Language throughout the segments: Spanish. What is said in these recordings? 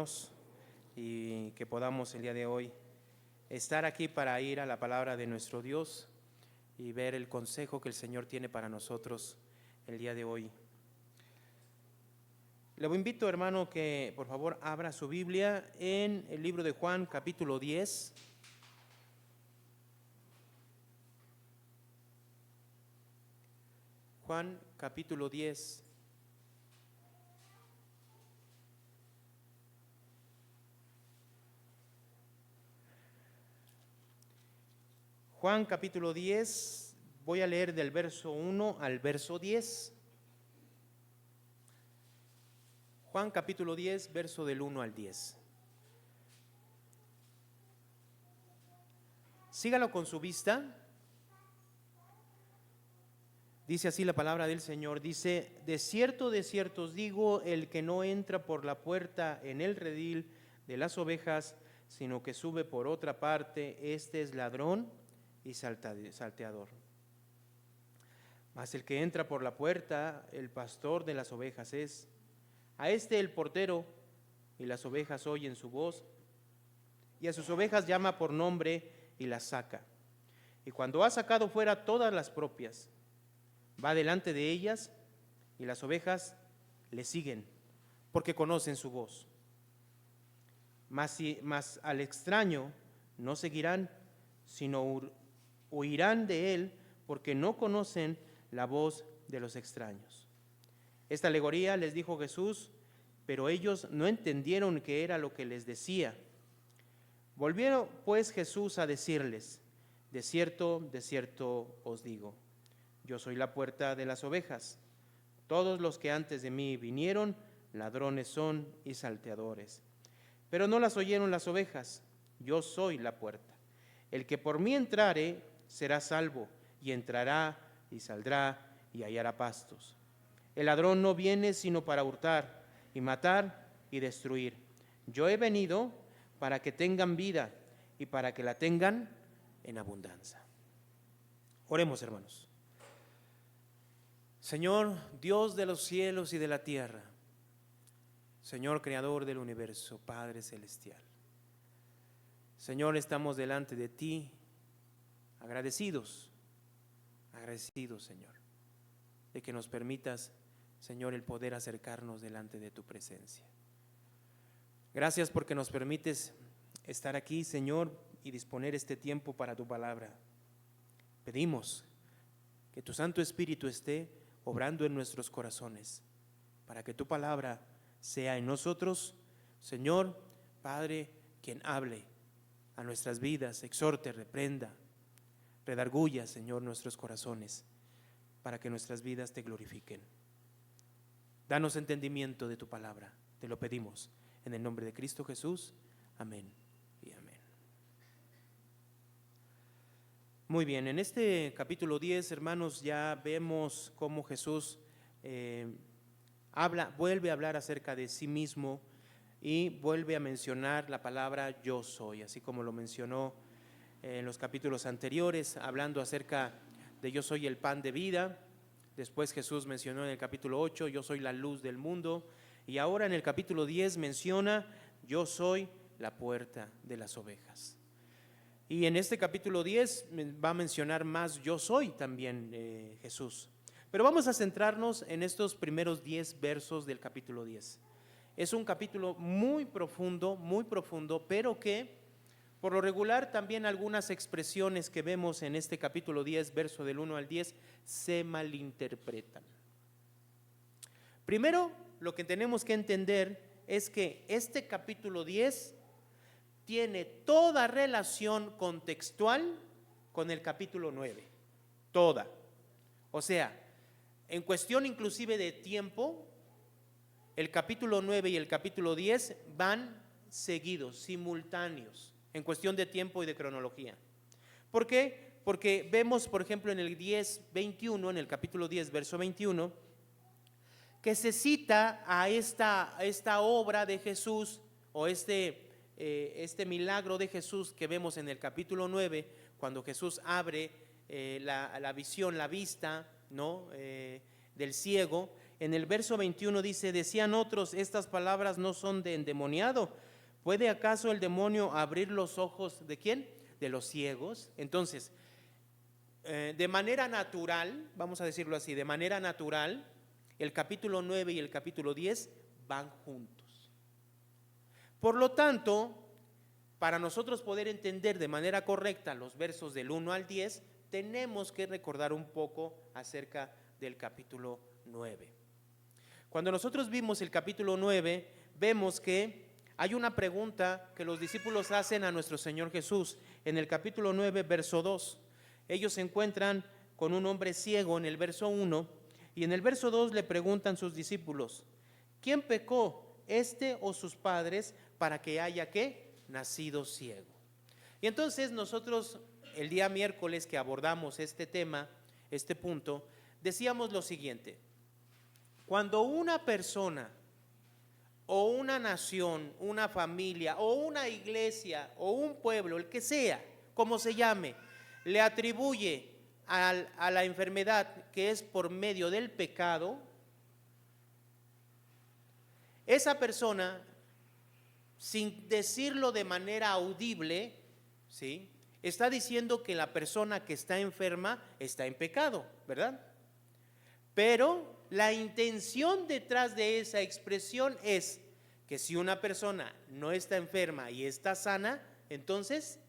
hermanos, y que podamos el día de hoy estar aquí para ir a la palabra de nuestro Dios y ver el consejo que el Señor tiene para nosotros el día de hoy. Le invito, hermano, que por favor abra su Biblia en el libro de Juan, capítulo 10. Juan, capítulo 10. Juan, capítulo 10, voy a leer del verso 1 al verso 10. Juan, capítulo 10, verso del 1 al 10. Sígalo con su vista. Dice así la palabra del Señor, dice: de cierto os digo, el que no entra por la puerta en el redil de las ovejas, sino que sube por otra parte, este es ladrón y salteador. Mas el que entra por la puerta, el pastor de las ovejas es. A este el portero, y las ovejas oyen su voz, y a sus ovejas llama por nombre y las saca. Y cuando ha sacado fuera todas las propias, va delante de ellas, y las ovejas le siguen, porque conocen su voz. Mas al extraño no seguirán, sino huirán de él, porque no conocen la voz de los extraños. Esta alegoría les dijo Jesús, pero ellos no entendieron qué era lo que les decía. Volvieron pues Jesús a decirles: de cierto os digo, yo soy la puerta de las ovejas. Todos los que antes de mí vinieron, ladrones son y salteadores, pero no las oyeron las ovejas. Yo soy la puerta. El que por mí entrare será salvo, y entrará y saldrá y hallará pastos. El ladrón no viene sino para hurtar y matar y destruir. Yo he venido para que tengan vida y para que la tengan en abundancia. Oremos, hermanos. Señor, Dios de los cielos y de la tierra, Señor, creador del universo, Padre celestial, Señor, estamos delante de ti agradecidos, Señor, de que nos permitas, Señor, el poder acercarnos delante de tu presencia. Gracias porque nos permites estar aquí, Señor, y disponer este tiempo para tu palabra. Pedimos que tu Santo Espíritu esté obrando en nuestros corazones, para que tu palabra sea en nosotros, Señor, Padre, quien hable a nuestras vidas, exhorte, reprenda, redarguya, Señor, nuestros corazones, para que nuestras vidas te glorifiquen. Danos entendimiento de tu palabra, te lo pedimos, en el nombre de Cristo Jesús, amén y amén. Muy bien, en este capítulo 10, hermanos, ya vemos cómo Jesús vuelve a hablar acerca de sí mismo y vuelve a mencionar la palabra yo soy, así como lo mencionó en los capítulos anteriores, hablando acerca de yo soy el pan de vida. Después Jesús mencionó en el capítulo 8, yo soy la luz del mundo, y ahora en el capítulo 10 menciona, yo soy la puerta de las ovejas. Y en este capítulo 10 va a mencionar más yo soy también Jesús. Pero vamos a centrarnos en estos primeros 10 versos del capítulo 10. Es un capítulo muy profundo, pero que por lo regular también algunas expresiones que vemos en este capítulo 10, verso del 1 al 10, se malinterpretan. Primero, lo que tenemos que entender es que este capítulo 10 tiene toda relación contextual con el capítulo 9, toda. O sea, en cuestión inclusive de tiempo, el capítulo 9 y el capítulo 10 van seguidos, simultáneos, en cuestión de tiempo y de cronología. ¿Por qué? Porque vemos, por ejemplo, en el 10:21, en el capítulo 10, verso 21, que se cita a esta obra de Jesús, o este milagro de Jesús que vemos en el capítulo 9, cuando Jesús abre la visión, la vista, ¿no? Del ciego, En el verso 21 dice, decían otros, estas palabras no son de endemoniado. ¿Puede acaso el demonio abrir los ojos de quién? De los ciegos. Entonces, de manera natural, vamos a decirlo así, de manera natural, el capítulo 9 y el capítulo 10 van juntos. Por lo tanto, para nosotros poder entender de manera correcta los versos del 1 al 10, tenemos que recordar un poco acerca del capítulo 9. Cuando nosotros vimos el capítulo 9, vemos que hay una pregunta que los discípulos hacen a nuestro Señor Jesús. En el capítulo 9, verso 2, ellos se encuentran con un hombre ciego en el verso 1, y en el verso 2 le preguntan sus discípulos, ¿quién pecó, este o sus padres, para que haya ¿qué? Nacido ciego? Y entonces nosotros el día miércoles que abordamos este tema, este punto, decíamos lo siguiente: cuando una persona o una nación, una familia o una iglesia o un pueblo, el que sea, como se llame, le atribuye a la enfermedad que es por medio del pecado, esa persona, sin decirlo de manera audible, ¿sí?, está diciendo que la persona que está enferma está en pecado, ¿verdad? Pero la intención detrás de esa expresión es que si una persona no está enferma y está sana, entonces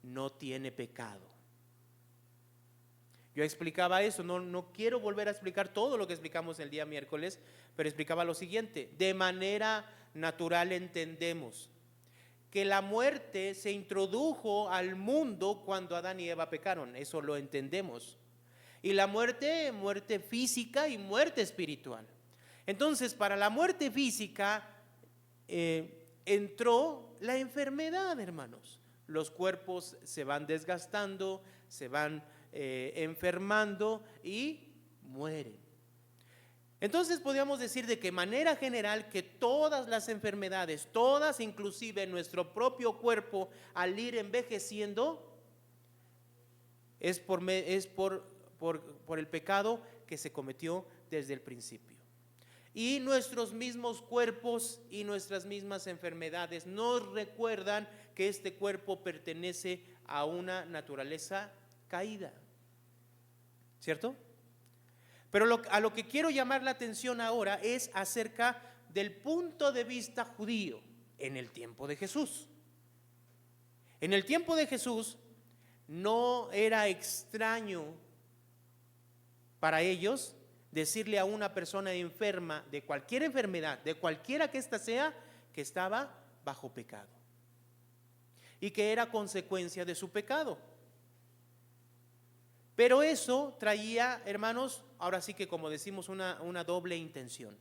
no tiene pecado. Yo explicaba eso, no quiero volver a explicar todo lo que explicamos el día miércoles, pero explicaba lo siguiente: de manera natural entendemos que la muerte se introdujo al mundo cuando Adán y Eva pecaron, eso lo entendemos. Y la muerte física y muerte espiritual. Entonces, para la muerte física entró la enfermedad, hermanos. Los cuerpos se van desgastando, se van enfermando y mueren. Entonces podríamos decir de que manera general que todas las enfermedades, todas, inclusive nuestro propio cuerpo, al ir envejeciendo, es por el pecado que se cometió desde el principio. Y nuestros mismos cuerpos y nuestras mismas enfermedades nos recuerdan que este cuerpo pertenece a una naturaleza caída, ¿cierto? Pero a lo que quiero llamar la atención ahora es acerca del punto de vista judío en el tiempo de Jesús. En el tiempo de Jesús no era extraño para ellos decirle a una persona enferma de cualquier enfermedad, de cualquiera que ésta sea, que estaba bajo pecado y que era consecuencia de su pecado. Pero eso traía, hermanos, ahora sí que como decimos, una doble intención.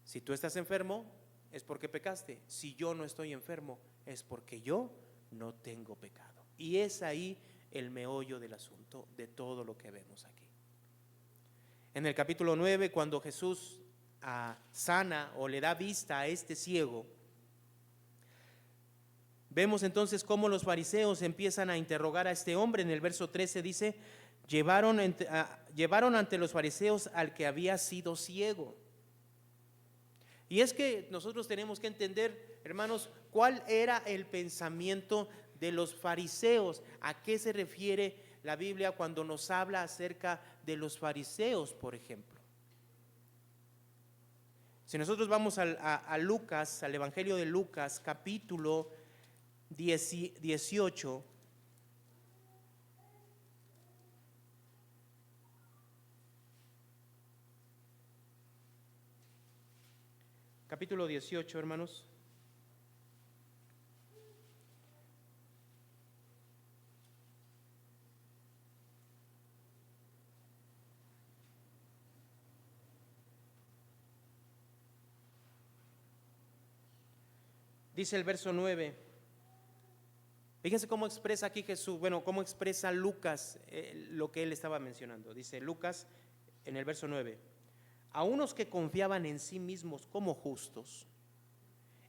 Si tú estás enfermo, es porque pecaste. Si yo no estoy enfermo, es porque yo no tengo pecado. Y es ahí el meollo del asunto de todo lo que vemos aquí. En el capítulo 9, cuando Jesús sana o le da vista a este ciego, vemos entonces cómo los fariseos empiezan a interrogar a este hombre. En el verso 13 dice, llevaron ante los fariseos al que había sido ciego. Y es que nosotros tenemos que entender, hermanos, cuál era el pensamiento de los fariseos. ¿A qué se refiere la Biblia cuando nos habla acerca de los fariseos, por ejemplo? Si nosotros vamos a Lucas, al Evangelio de Lucas, capítulo 18, capítulo 18, hermanos. Dice el verso 9. Fíjense cómo expresa aquí Jesús, cómo expresa Lucas lo que él estaba mencionando. Dice Lucas en el verso 9: a unos que confiaban en sí mismos como justos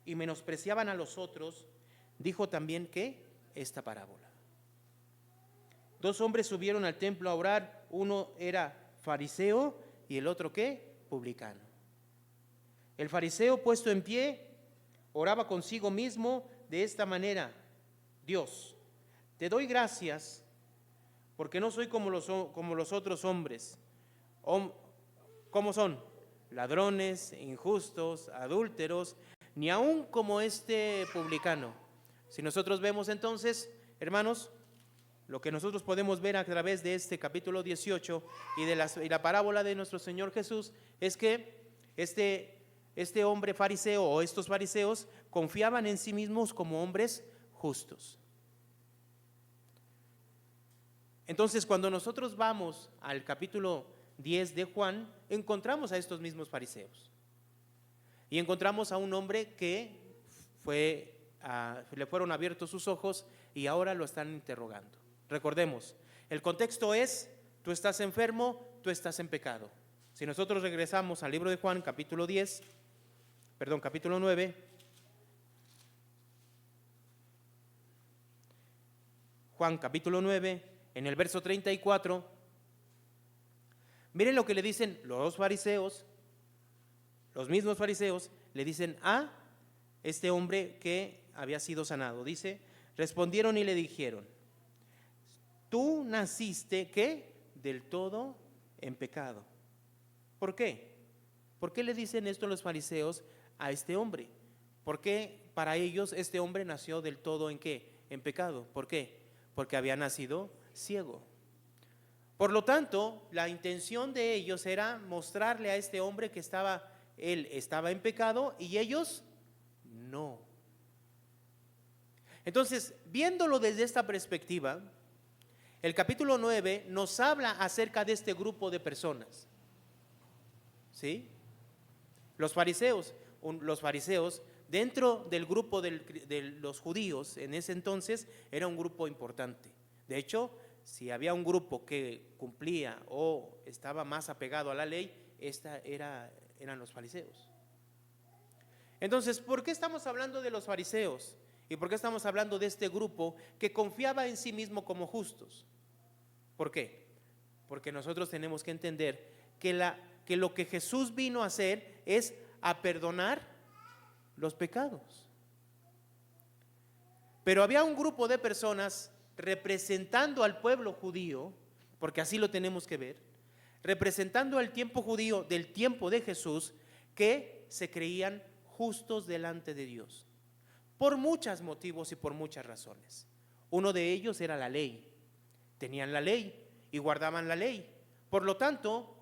y menospreciaban a los otros, dijo también que esta parábola. 2 hombres subieron al templo a orar, uno era fariseo y el otro ¿qué? Publicano. El fariseo puesto en pie oraba consigo mismo de esta manera: Dios, te doy gracias porque no soy como los otros hombres. ¿Cómo son? Ladrones, injustos, adúlteros, ni aun como este publicano. Si nosotros vemos entonces, hermanos, lo que nosotros podemos ver a través de este capítulo 18 y la parábola de nuestro Señor Jesús es que este hombre fariseo o estos fariseos confiaban en sí mismos como hombres justos. Entonces, cuando nosotros vamos al capítulo 10 de Juan, encontramos a estos mismos fariseos y encontramos a un hombre que le fueron abiertos sus ojos y ahora lo están interrogando. Recordemos, el contexto es: tú estás enfermo, tú estás en pecado. Si nosotros regresamos al libro de Juan, capítulo 9, Juan capítulo 9, en el verso 34, miren lo que le dicen los fariseos, los mismos fariseos, le dicen a este hombre que había sido sanado. Dice: respondieron y le dijeron, tú naciste, ¿qué? Del todo en pecado. ¿Por qué? ¿Por qué le dicen esto los fariseos a este hombre? ¿Por qué para ellos este hombre nació del todo en qué? En pecado. ¿Por qué? Porque había nacido ciego. Por lo tanto, la intención de ellos era mostrarle a este hombre que él estaba en pecado y ellos no. Entonces, viéndolo desde esta perspectiva, el capítulo 9 nos habla acerca de este grupo de personas. ¿Sí? Los fariseos dentro del grupo de los judíos en ese entonces era un grupo importante. De hecho, si había un grupo que cumplía o estaba más apegado a la ley, eran los fariseos. Entonces, ¿por qué estamos hablando de los fariseos? ¿Y por qué estamos hablando de este grupo que confiaba en sí mismo como justos? ¿Por qué? Porque nosotros tenemos que entender que lo que Jesús vino a hacer es a perdonar los pecados. Pero había un grupo de personas representando al pueblo judío, porque así lo tenemos que ver, representando al tiempo judío del tiempo de Jesús, que se creían justos delante de Dios, por muchos motivos y por muchas razones. Uno de ellos era la ley. Tenían la ley y guardaban la ley. Por lo tanto,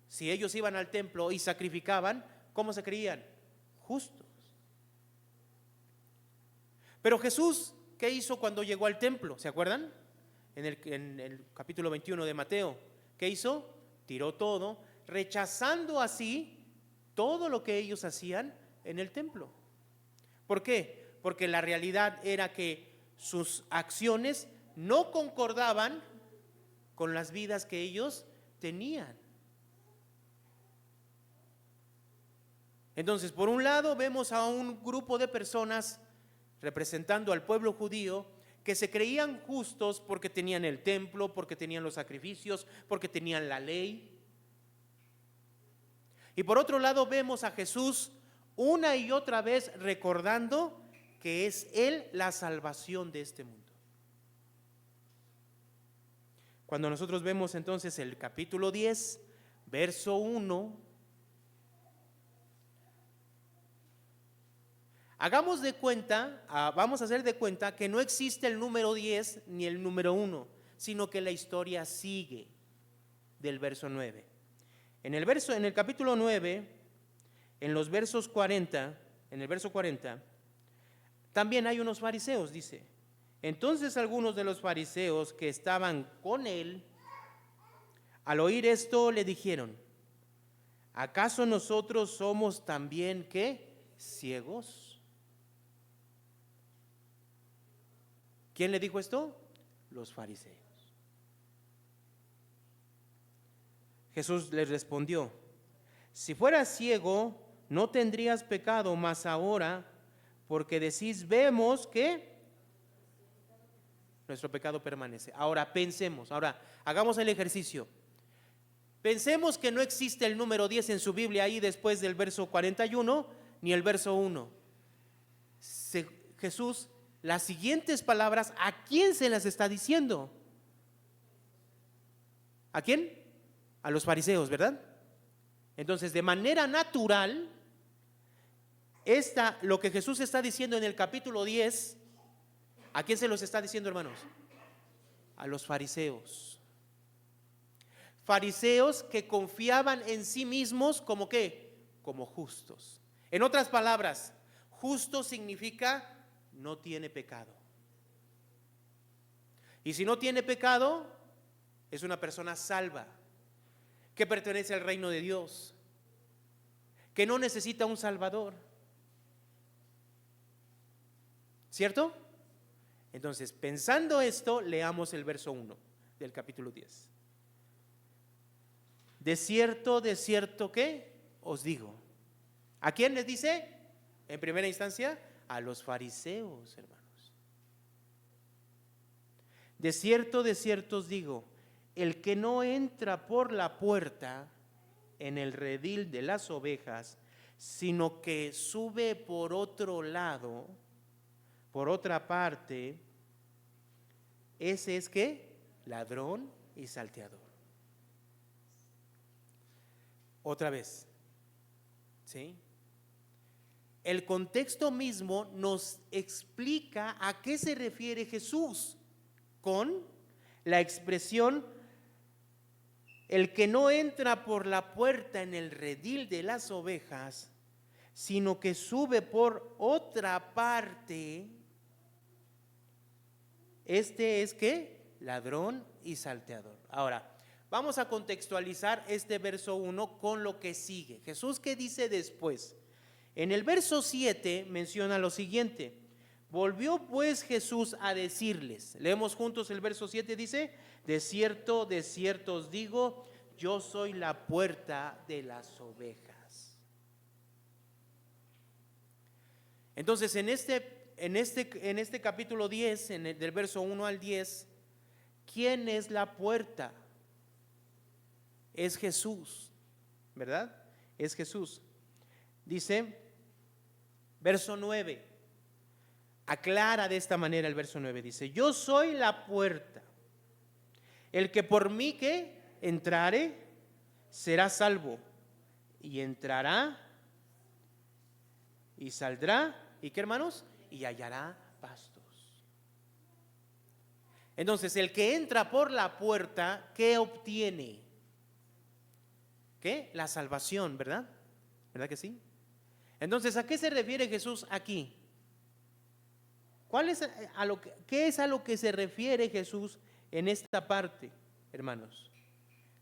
si ellos iban al templo y sacrificaban, ¿cómo se creían? Justos. Pero Jesús, ¿qué hizo cuando llegó al templo? ¿Se acuerdan? En el capítulo 21 de Mateo, ¿qué hizo? Tiró todo, rechazando así todo lo que ellos hacían en el templo. ¿Por qué? Porque la realidad era que sus acciones no concordaban con las vidas que ellos tenían. Entonces, por un lado vemos a un grupo de personas representando al pueblo judío que se creían justos porque tenían el templo, porque tenían los sacrificios, porque tenían la ley. Y por otro lado vemos a Jesús una y otra vez recordando que es Él la salvación de este mundo. Cuando nosotros vemos entonces el capítulo 10, verso 1, vamos a hacer de cuenta que no existe el número 10 ni el número 1, sino que la historia sigue del verso 9. En el capítulo 9, en los versos 40, en el verso 40, también hay unos fariseos, dice. Entonces algunos de los fariseos que estaban con él, al oír esto, le dijeron, ¿acaso nosotros somos también qué? ¿Ciegos? ¿Quién le dijo esto? Los fariseos. Jesús les respondió, si fueras ciego, no tendrías pecado, mas ahora, porque decís, vemos que nuestro pecado permanece. Ahora pensemos, ahora hagamos el ejercicio. Pensemos que no existe el número 10 en su Biblia ahí después del verso 41 ni el verso 1. Jesús, las siguientes palabras, ¿a quién se las está diciendo? ¿A quién? A los fariseos, ¿verdad? Entonces, de manera natural, lo que Jesús está diciendo en el capítulo 10, ¿a quién se los está diciendo, hermanos? A los fariseos. Fariseos que confiaban en sí mismos como ¿qué? Como justos. En otras palabras, justo significa no tiene pecado. Y si no tiene pecado, es una persona salva, que pertenece al reino de Dios, que no necesita un salvador. ¿Cierto? Entonces, pensando esto, leamos el verso 1 del capítulo 10. De cierto, ¿qué? Os digo. ¿A quién les dice? En primera instancia, a los fariseos, hermanos. De cierto os digo, el que no entra por la puerta en el redil de las ovejas, sino que sube por otro lado, por otra parte, ese es ¿qué? Ladrón y salteador. Otra vez, ¿sí? El contexto mismo nos explica a qué se refiere Jesús con la expresión el que no entra por la puerta en el redil de las ovejas, sino que sube por otra parte. Este es ¿qué? Ladrón y salteador. Ahora, vamos a contextualizar este verso 1 con lo que sigue. Jesús, ¿qué dice después? En el verso 7 menciona lo siguiente: volvió pues Jesús a decirles, leemos juntos el verso 7, dice: de cierto os digo, yo soy la puerta de las ovejas. Entonces, en este capítulo 10, del verso 1 al 10, ¿quién es la puerta? Es Jesús, ¿verdad? Es Jesús. Dice, verso 9, aclara de esta manera el verso 9, dice: yo soy la puerta, el que por mí que entrare será salvo, y entrará y saldrá, ¿y qué, hermanos? Y hallará pastos. Entonces, el que entra por la puerta, ¿qué obtiene? ¿Qué? La salvación, ¿verdad? ¿Verdad que sí? Entonces, ¿a qué se refiere Jesús aquí? ¿Qué es a lo que se refiere Jesús en esta parte, hermanos?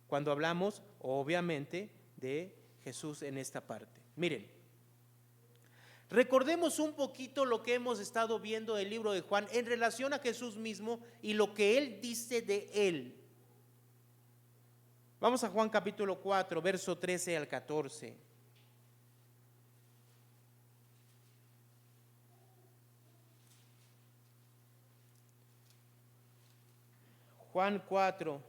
Cuando hablamos, obviamente, de Jesús en esta parte. Miren, recordemos un poquito lo que hemos estado viendo del libro de Juan en relación a Jesús mismo y lo que Él dice de Él. Vamos a Juan capítulo 4, verso 13 al 14. Juan 4,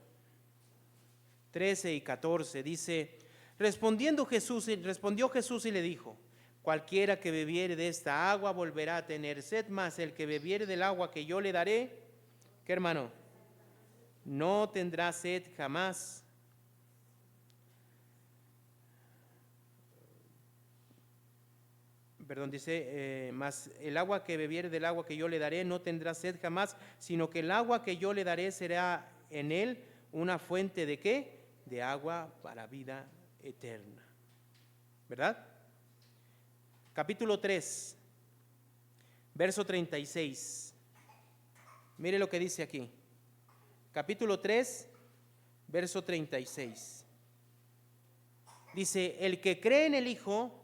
13 y 14 dice: respondió Jesús y le dijo: cualquiera que bebiere de esta agua volverá a tener sed, mas el que bebiere del agua que yo le daré, ¿qué, hermano? No tendrá sed jamás. Perdón, dice, mas el agua que bebiere del agua que yo le daré no tendrá sed jamás, sino que el agua que yo le daré será en él una fuente ¿de qué? De agua para vida eterna. ¿Verdad? Capítulo 3, verso 36. Mire lo que dice aquí. Capítulo 3, verso 36. Dice: el que cree en el Hijo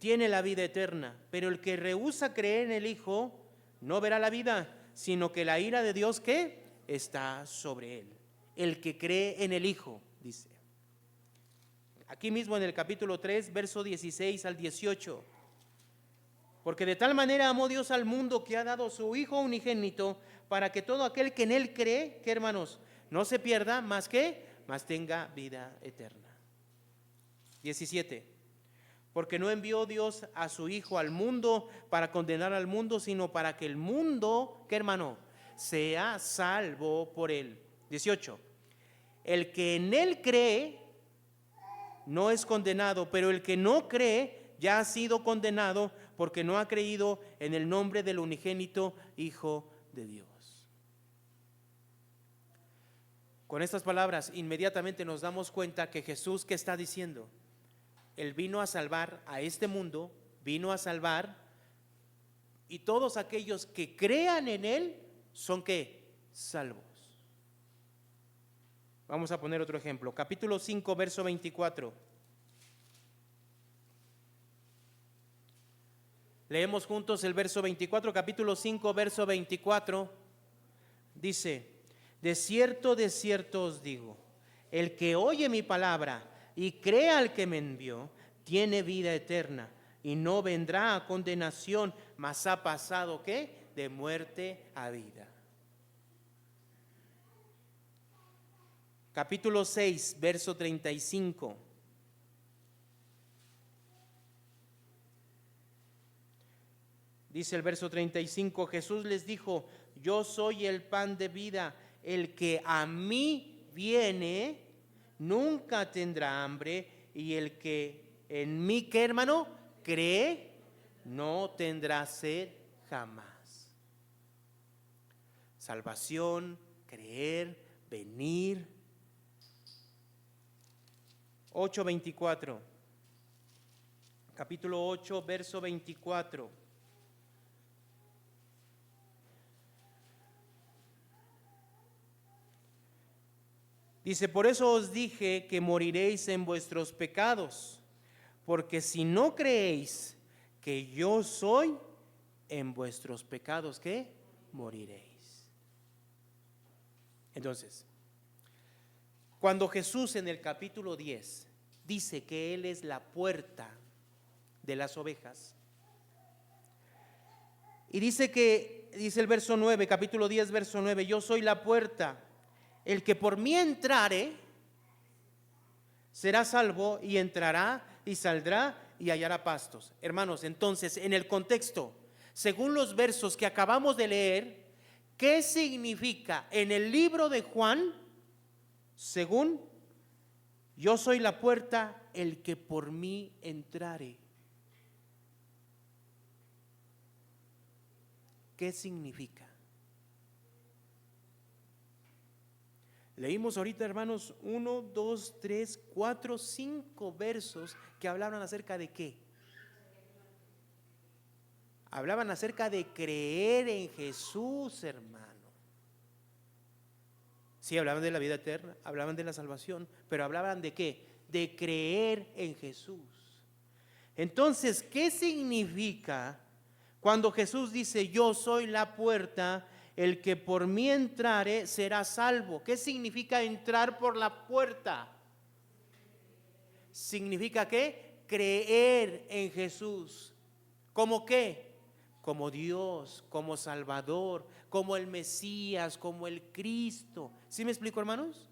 tiene la vida eterna, pero el que rehúsa creer en el Hijo no verá la vida, sino que la ira de Dios ¿qué? Está sobre él. El que cree en el Hijo, dice. Aquí mismo en el capítulo 3, verso 16 al 18. Porque de tal manera amó Dios al mundo que ha dado su Hijo unigénito, para que todo aquel que en él cree, ¿qué, hermanos? No se pierda, más que mas tenga vida eterna. 17. Porque no envió Dios a su Hijo al mundo para condenar al mundo, sino para que el mundo, ¿qué hermano? Sea salvo por él. 18. El que en él cree no es condenado, pero el que no cree ya ha sido condenado porque no ha creído en el nombre del unigénito Hijo de Dios. Con estas palabras inmediatamente nos damos cuenta que Jesús, ¿qué está diciendo? Él vino a salvar a este mundo, vino a salvar, y todos aquellos que crean en Él son ¿qué? Salvos. Vamos a poner otro ejemplo, capítulo 5, verso 24. Leemos juntos el verso 24, capítulo 5, verso 24. Dice: de cierto os digo, el que oye mi palabra y crea al que me envió, tiene vida eterna y no vendrá a condenación, mas ha pasado ¿qué? De muerte a vida. Capítulo 6, verso 35. Dice el verso 35, Jesús les dijo: yo soy el pan de vida, el que a mí viene nunca tendrá hambre, y el que en mí, ¿qué hermano? Cree, no tendrá sed jamás. Salvación, creer, venir. 8:24. Capítulo 8, verso 24. Dice: por eso os dije que moriréis en vuestros pecados, porque si no creéis que yo soy, en vuestros pecados, ¿qué? Moriréis. Entonces, cuando Jesús en el capítulo 10 dice que Él es la puerta de las ovejas, y dice el verso 9, capítulo 10, verso 9, yo soy la puerta. El que por mí entrare será salvo, y entrará y saldrá y hallará pastos. Hermanos, entonces, en el contexto, según los versos que acabamos de leer, ¿qué significa en el libro de Juan? Según yo soy la puerta, el que por mí entrare. ¿Qué significa? Leímos ahorita, hermanos, 1, 2, 3, 4, 5 versos que hablaban acerca de ¿qué? Hablaban acerca de creer en Jesús, hermano. Sí, hablaban de la vida eterna, hablaban de la salvación, pero hablaban de ¿qué? De creer en Jesús. Entonces, ¿qué significa cuando Jesús dice: yo soy la puerta? El que por mí entrare será salvo. ¿Qué significa entrar por la puerta? Significa ¿qué? Creer en Jesús. ¿Cómo qué? Como Dios, como Salvador, como el Mesías, como el Cristo. ¿Sí me explico, hermanos?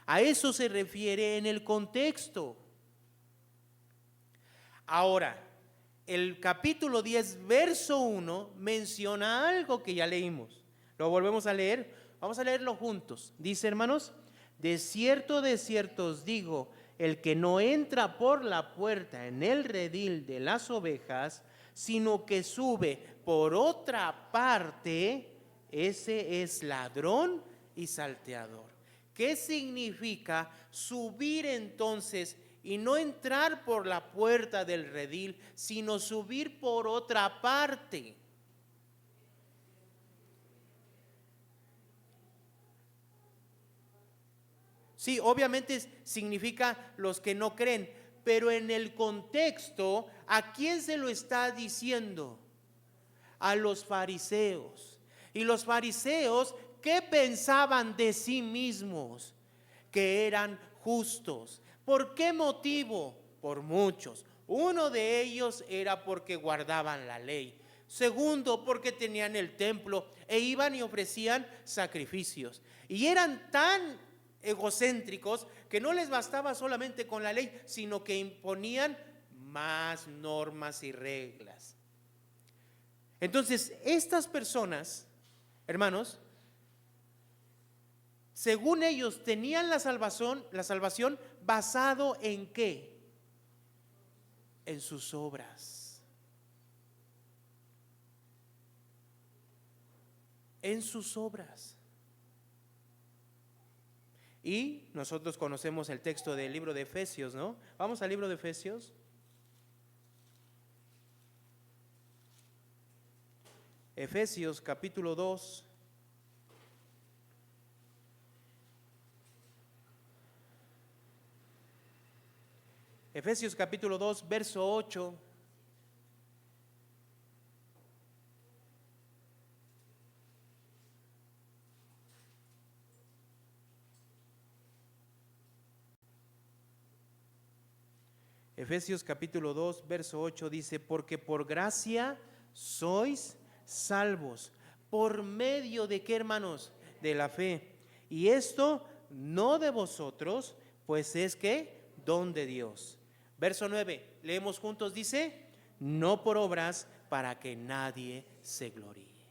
A eso se refiere en el contexto. Ahora, el capítulo 10, verso 1 menciona algo que ya leímos. Lo volvemos a leer, vamos a leerlo juntos. Dice, hermanos: de cierto os digo, el que no entra por la puerta en el redil de las ovejas, sino que sube por otra parte, ese es ladrón y salteador. ¿Qué significa subir entonces y no entrar por la puerta del redil, sino subir por otra parte? Sí, obviamente significa los que no creen, pero en el contexto, ¿a quién se lo está diciendo? A los fariseos. Y los fariseos, ¿qué pensaban de sí mismos? Que eran justos. ¿Por qué motivo? Por muchos. Uno de ellos era porque guardaban la ley. Segundo, porque tenían el templo e iban y ofrecían sacrificios. Y eran tan egocéntricos, que no les bastaba solamente con la ley, sino que imponían más normas y reglas. Entonces, estas personas, hermanos, según ellos tenían la salvación basado en ¿qué? En sus obras. En sus obras. Y nosotros conocemos el texto del libro de Efesios, ¿no? Vamos al libro de Efesios. Efesios capítulo 2. Efesios capítulo 2, verso 8. Efesios capítulo 2, verso 8 dice: porque por gracia sois salvos. ¿Por medio de qué, hermanos? De la fe. Y esto no de vosotros, pues es que don de Dios. Verso 9, leemos juntos, dice: no por obras, para que nadie se gloríe.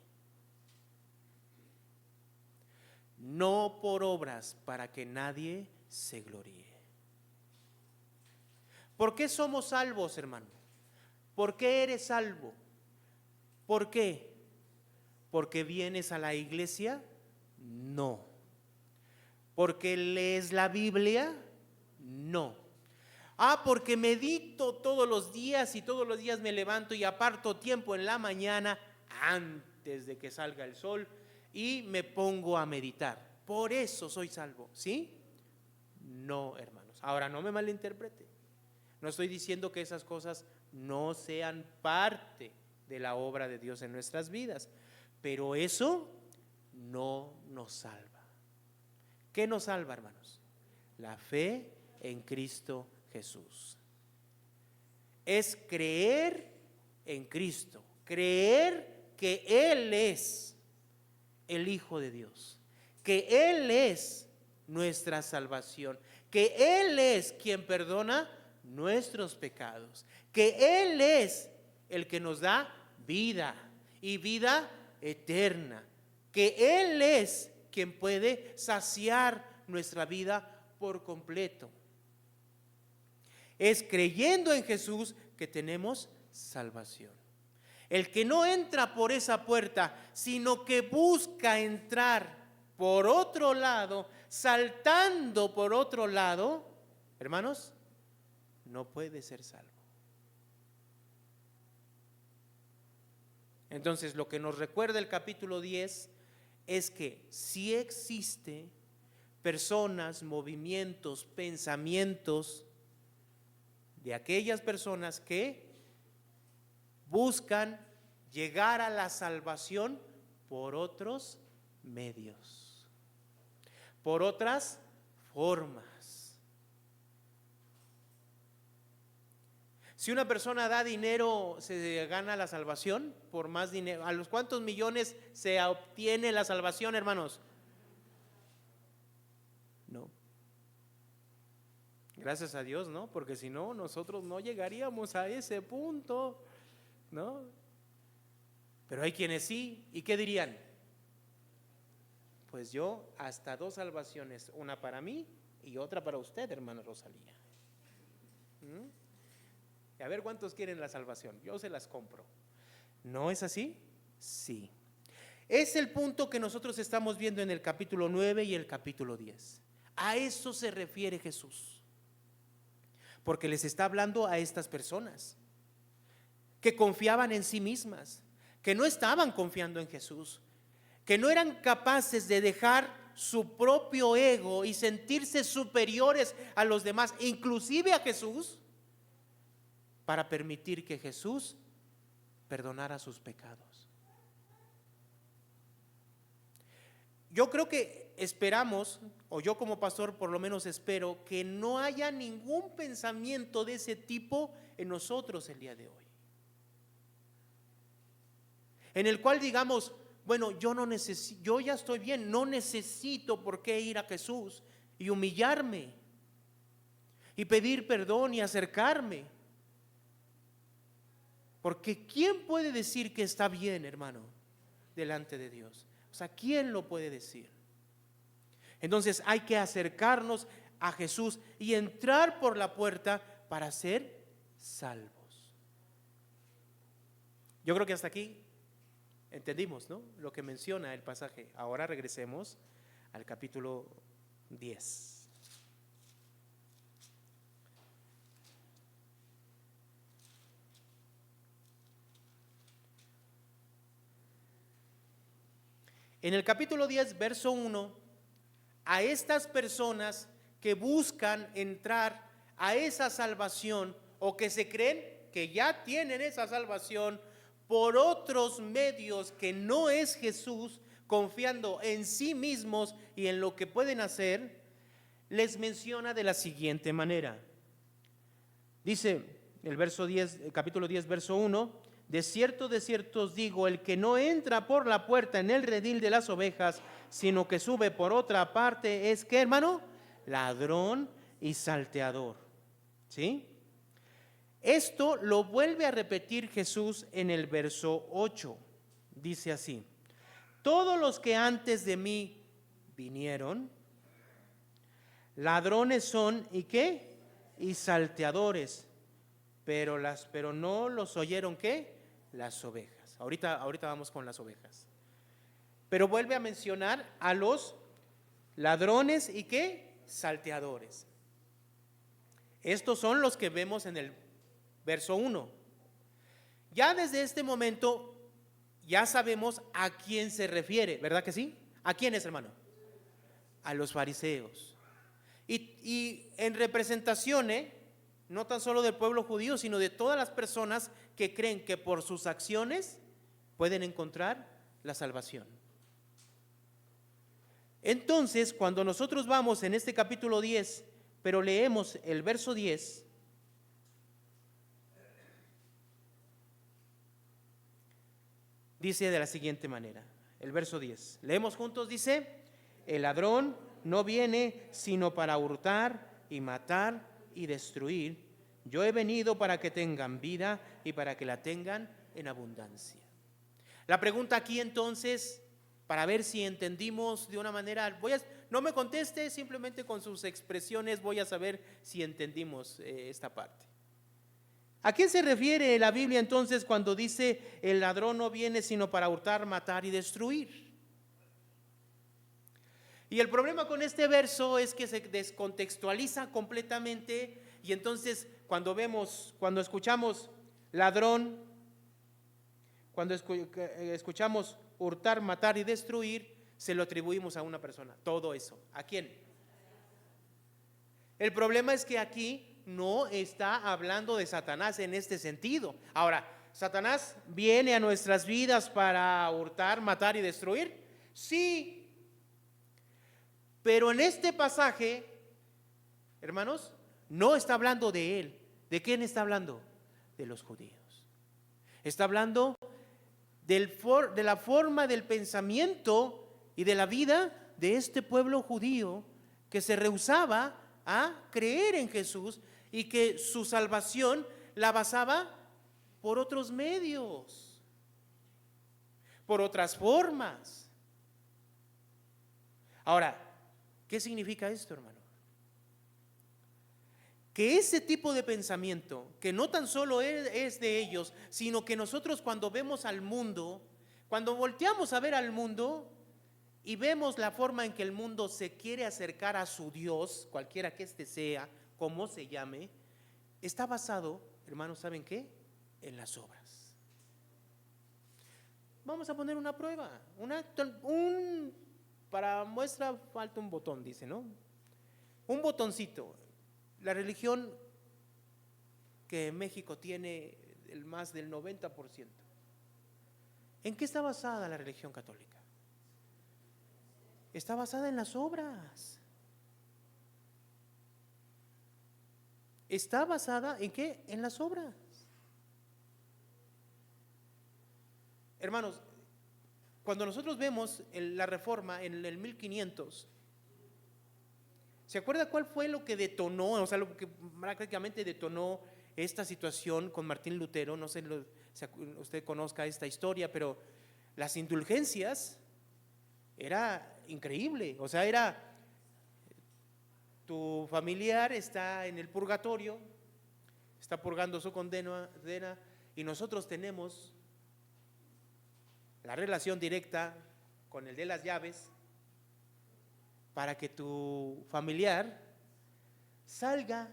No por obras, para que nadie se gloríe. ¿Por qué somos salvos, hermano? ¿Por qué eres salvo? ¿Por qué? ¿Porque vienes a la iglesia? No. ¿Porque lees la Biblia? No. Porque medito todos los días y todos los días me levanto y aparto tiempo en la mañana antes de que salga el sol y me pongo a meditar. Por eso soy salvo, ¿sí? No, hermanos. Ahora, no me malinterprete. No estoy diciendo que esas cosas no sean parte de la obra de Dios en nuestras vidas, pero eso no nos salva. ¿Qué nos salva, hermanos? La fe en Cristo Jesús. Es creer en Cristo, creer que Él es el Hijo de Dios, que Él es nuestra salvación, que Él es quien perdona nuestros pecados, que Él es el que nos da vida y vida eterna, que Él es quien puede saciar nuestra vida por completo. Es creyendo en Jesús que tenemos salvación. El que no entra por esa puerta, sino que busca entrar por otro lado, saltando por otro lado, hermanos, no puede ser salvo. Entonces, lo que nos recuerda el capítulo 10 es que sí existe personas, movimientos, pensamientos de aquellas personas que buscan llegar a la salvación por otros medios, por otras formas. Si una persona da dinero, ¿se gana la salvación? Por más dinero. ¿A los cuántos millones se obtiene la salvación, hermanos? No. Gracias a Dios, ¿no? Porque si no, nosotros no llegaríamos a ese punto, ¿no? Pero hay quienes sí. ¿Y qué dirían? Pues yo hasta 2 salvaciones, una para mí y otra para usted, hermana Rosalía. Y a ver cuántos quieren la salvación, yo se las compro. ¿No es así? Sí. Es el punto que nosotros estamos viendo en el capítulo 9 y el capítulo 10. A eso se refiere Jesús. Porque les está hablando a estas personas que confiaban en sí mismas, que no estaban confiando en Jesús, que no eran capaces de dejar su propio ego y sentirse superiores a los demás, inclusive a Jesús, para permitir que Jesús perdonara sus pecados. Yo creo que esperamos, o yo como pastor por lo menos espero, que no haya ningún pensamiento de ese tipo en nosotros el día de hoy, en el cual digamos, bueno, yo ya estoy bien, no necesito por qué ir a Jesús. y humillarme y pedir perdón y acercarme. Porque ¿quién puede decir que está bien, hermano, delante de Dios? O sea, ¿quién lo puede decir? Entonces hay que acercarnos a Jesús y entrar por la puerta para ser salvos. Yo creo que hasta aquí entendimos, ¿no?, lo que menciona el pasaje. Ahora regresemos al capítulo 10. En el capítulo 10, verso 1, a estas personas que buscan entrar a esa salvación o que se creen que ya tienen esa salvación por otros medios que no es Jesús, confiando en sí mismos y en lo que pueden hacer, les menciona de la siguiente manera. Dice el verso 10, el capítulo 10, verso 1: de cierto os digo, el que no entra por la puerta en el redil de las ovejas, sino que sube por otra parte, es que, hermano, ladrón y salteador. ¿Sí? Esto lo vuelve a repetir Jesús en el verso 8. Dice así: todos los que antes de mí vinieron, ladrones son, ¿y qué? Y salteadores, pero no los oyeron, ¿qué? Las ovejas. Ahorita vamos con las ovejas. Pero vuelve a mencionar a los ladrones y ¿qué? Salteadores. Estos son los que vemos en el verso 1. Ya desde este momento ya sabemos a quién se refiere, ¿verdad que sí? ¿A quiénes, hermano? A los fariseos. Y en representación, no tan solo del pueblo judío, sino de todas las personas que creen que por sus acciones pueden encontrar la salvación. Entonces, cuando nosotros vamos en este capítulo 10, pero leemos el verso 10, dice de la siguiente manera, el verso 10, leemos juntos, dice: el ladrón no viene sino para hurtar y matar y destruir. Yo he venido para que tengan vida y para que la tengan en abundancia. La pregunta aquí entonces, para ver si entendimos de una manera, no me conteste, simplemente con sus expresiones voy a saber si entendimos esta parte. ¿A quién se refiere la Biblia entonces cuando dice el ladrón no viene sino para hurtar, matar y destruir? Y el problema con este verso es que se descontextualiza completamente, y entonces cuando escuchamos ladrón, cuando escuchamos hurtar, matar y destruir, se lo atribuimos a una persona, todo eso. ¿A quién? El problema es que aquí no está hablando de Satanás en este sentido. Ahora, ¿Satanás viene a nuestras vidas para hurtar, matar y destruir? Sí. Pero en este pasaje, hermanos, no está hablando de él. ¿De quién está hablando? De los judíos. Está hablando de la forma del pensamiento y de la vida de este pueblo judío que se rehusaba a creer en Jesús y que su salvación la basaba por otros medios, por otras formas. Ahora, ¿qué significa esto, hermano? Que ese tipo de pensamiento, que no tan solo es de ellos, sino que nosotros cuando vemos al mundo, cuando volteamos a ver al mundo y vemos la forma en que el mundo se quiere acercar a su Dios, cualquiera que éste sea, como se llame, está basado, hermanos, ¿saben qué? En las obras. Vamos a poner una prueba, para muestra falta un botón, dice, ¿no? Un botoncito. La religión que México tiene más del 90%. ¿En qué está basada la religión católica? Está basada en las obras. ¿Está basada en qué? En las obras. Hermanos, cuando nosotros vemos la reforma en el 1500, ¿Se acuerda cuál fue lo que detonó, o sea, lo que prácticamente detonó esta situación con Martín Lutero? No sé si usted conozca esta historia, pero las indulgencias era increíble. O sea, era tu familiar está en el purgatorio, está purgando su condena, y nosotros tenemos la relación directa con el de las llaves para que tu familiar salga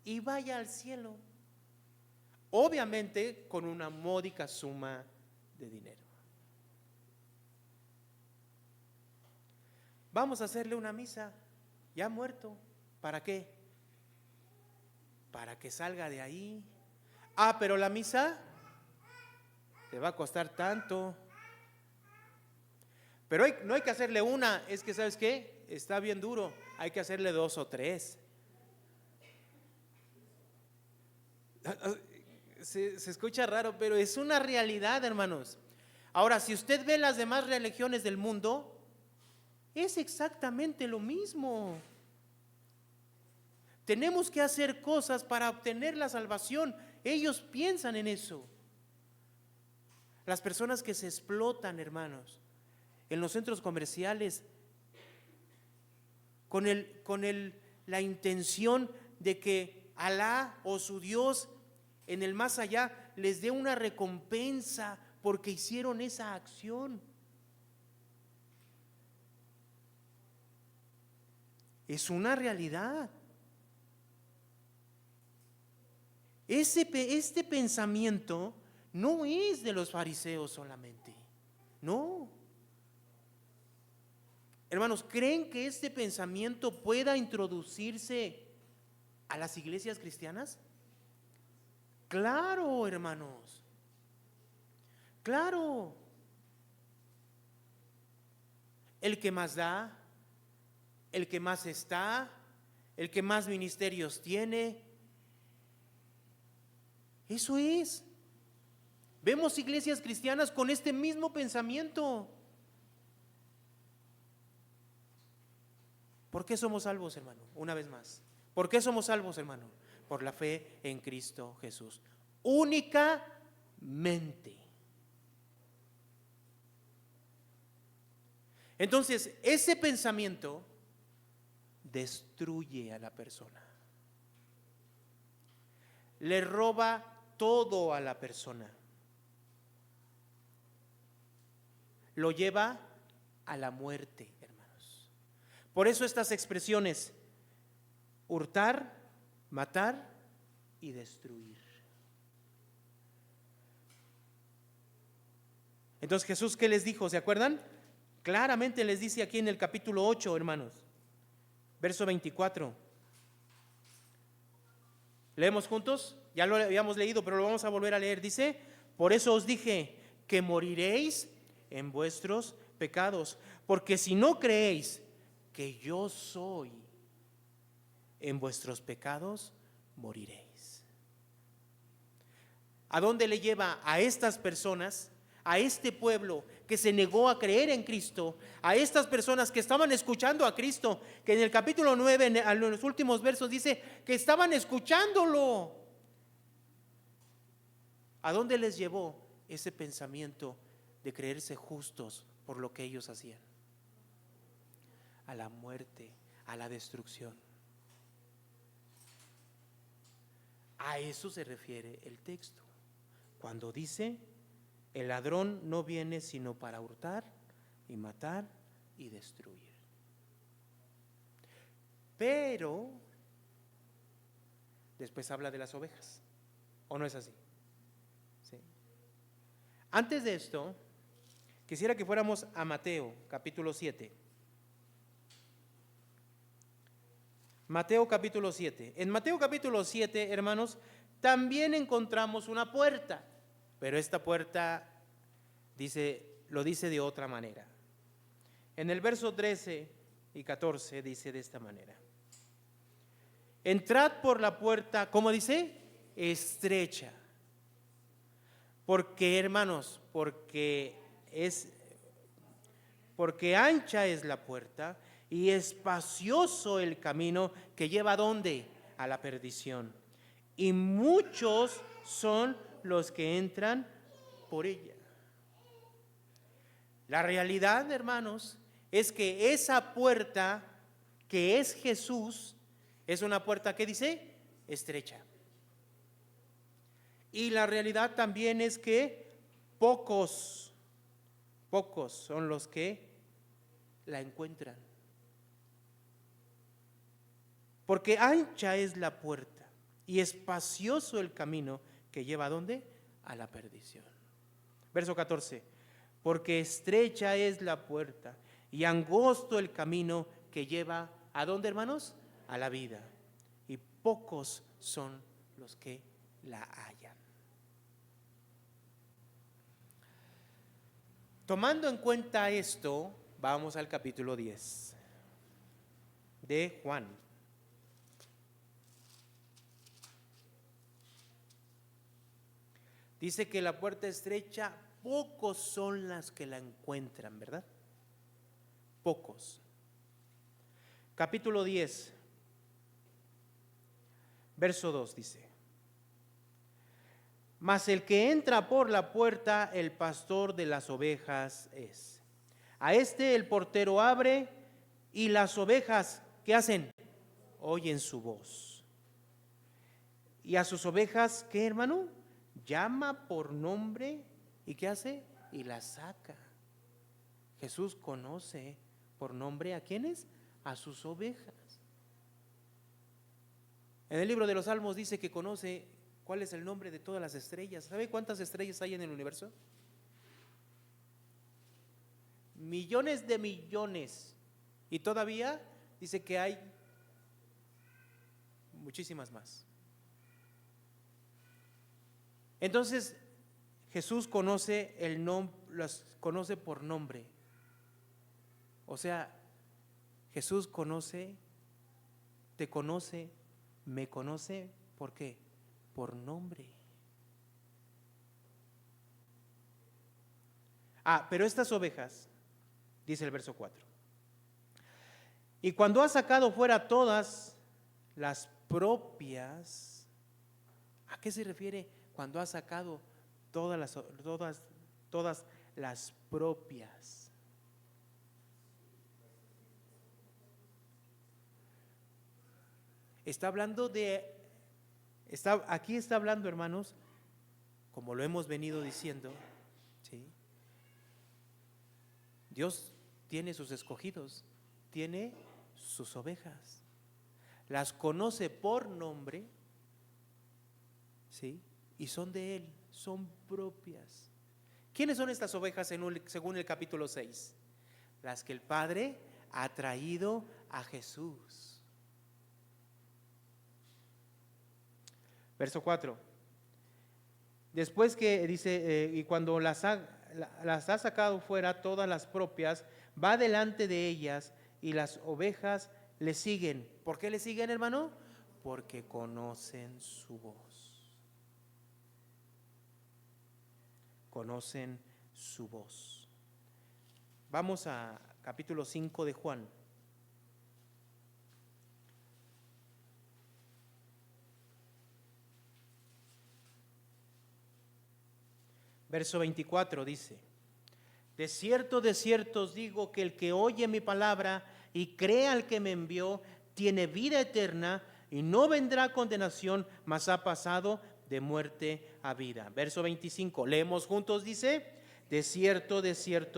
y vaya al cielo, obviamente con una módica suma de dinero. Vamos a hacerle una misa, ya muerto. ¿Para qué? Para que salga de ahí. Ah, pero la misa te va a costar tanto. Pero no hay que hacerle una, es que ¿sabes qué? Está bien duro, hay que hacerle 2 o 3. Se escucha raro, pero es una realidad, hermanos. Ahora, si usted ve las demás religiones del mundo, es exactamente lo mismo. Tenemos que hacer cosas para obtener la salvación. Ellos piensan en eso. Las personas que se explotan, hermanos, en los centros comerciales, con la intención de que Alá o su Dios en el más allá les dé una recompensa porque hicieron esa acción. Es una realidad. Este pensamiento no es de los fariseos solamente, no. Hermanos, ¿creen que este pensamiento pueda introducirse a las iglesias cristianas? Claro, hermanos, claro. El que más da, el que más está, el que más ministerios tiene. Eso es. Vemos iglesias cristianas con este mismo pensamiento. ¿Por qué somos salvos, hermano? Una vez más. ¿Por qué somos salvos, hermano? Por la fe en Cristo Jesús. Únicamente. Entonces, ese pensamiento destruye a la persona. Le roba todo a la persona. Lo lleva a la muerte, hermanos. Por eso estas expresiones: hurtar, matar y destruir. Entonces, Jesús, ¿qué les dijo? ¿Se acuerdan? Claramente les dice aquí en el capítulo 8, hermanos, verso 24. ¿Leemos juntos? Ya lo habíamos leído, pero lo vamos a volver a leer. Dice: por eso os dije que moriréis en vuestros pecados, porque si no creéis que yo soy, en vuestros pecados moriréis. ¿A dónde le lleva a estas personas, a este pueblo que se negó a creer en Cristo, a estas personas que estaban escuchando a Cristo, que en el capítulo 9, en los últimos versos dice que estaban escuchándolo? ¿A dónde les llevó ese pensamiento de creerse justos por lo que ellos hacían? A la muerte, a la destrucción. A eso se refiere el texto, cuando dice: el ladrón no viene sino para hurtar y matar y destruir. Pero después habla de las ovejas, ¿o no es así? ¿Sí? Antes de esto, quisiera que fuéramos a Mateo capítulo 7. Mateo capítulo 7. En Mateo capítulo 7, hermanos, también encontramos una puerta, pero esta puerta lo dice de otra manera. En el verso 13 y 14 dice de esta manera: entrad por la puerta, ¿cómo dice? Estrecha. Porque, hermanos, porque ancha es la puerta y espacioso el camino que lleva ¿a dónde? A la perdición. Y muchos son los que entran por ella. La realidad, hermanos, es que esa puerta que es Jesús es una puerta que dice estrecha. Y la realidad también es que pocos son los que la encuentran. Porque ancha es la puerta y espacioso el camino que lleva ¿a dónde? A la perdición. Verso 14. Porque estrecha es la puerta y angosto el camino que lleva ¿a dónde, hermanos? A la vida. Y pocos son los que la hallan. Tomando en cuenta esto, vamos al capítulo 10 de Juan. Dice que la puerta estrecha, pocos son las que la encuentran, ¿verdad? Pocos. Capítulo 10, verso 2 dice: mas el que entra por la puerta, el pastor de las ovejas es. A este el portero abre, y las ovejas, ¿qué hacen? Oyen su voz. Y a sus ovejas, ¿qué, hermano? Llama por nombre, ¿y qué hace? Y las saca. Jesús conoce por nombre ¿a quiénes? A sus ovejas. En el libro de los Salmos dice que conoce cuál es el nombre de todas las estrellas. ¿Sabe cuántas estrellas hay en el universo? Millones de millones. Y todavía dice que hay muchísimas más. Entonces Jesús conoce las conoce por nombre. O sea, Jesús conoce, te conoce, me conoce, ¿por qué? Por nombre. Pero estas ovejas, dice el verso 4, y cuando ha sacado fuera todas las propias, ¿a qué se refiere cuando ha sacado todas las propias? Está hablando aquí está hablando, hermanos, como lo hemos venido diciendo, ¿sí? Dios tiene sus escogidos, tiene sus ovejas, las conoce por nombre, ¿sí? Y son de Él, son propias. ¿Quiénes son estas ovejas según el capítulo 6? Las que el Padre ha traído a Jesús. Verso 4. Después que dice, y cuando las ha sacado fuera todas las propias, va delante de ellas y las ovejas le siguen. ¿Por qué le siguen, hermano? Porque conocen su voz. Conocen su voz. Vamos a capítulo 5 de Juan. Verso 24 dice: de cierto os digo que el que oye mi palabra y cree al que me envió, tiene vida eterna y no vendrá a condenación, mas ha pasado de muerte a vida. Verso 25, leemos juntos, dice: de cierto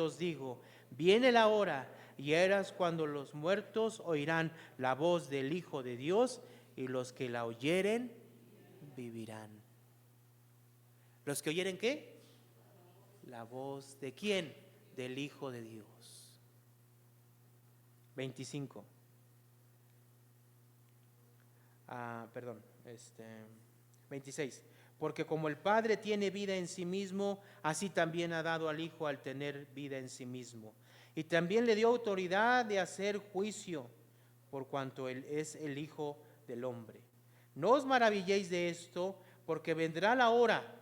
os digo, viene la hora y eras cuando los muertos oirán la voz del Hijo de Dios, y los que la oyeren vivirán. ¿Los que oyeren qué? La voz ¿de quién? Del Hijo de Dios. 25. 26. Porque como el Padre tiene vida en sí mismo, así también ha dado al Hijo al tener vida en sí mismo. Y también le dio autoridad de hacer juicio, por cuanto Él es el Hijo del hombre. No os maravilléis de esto, porque vendrá la hora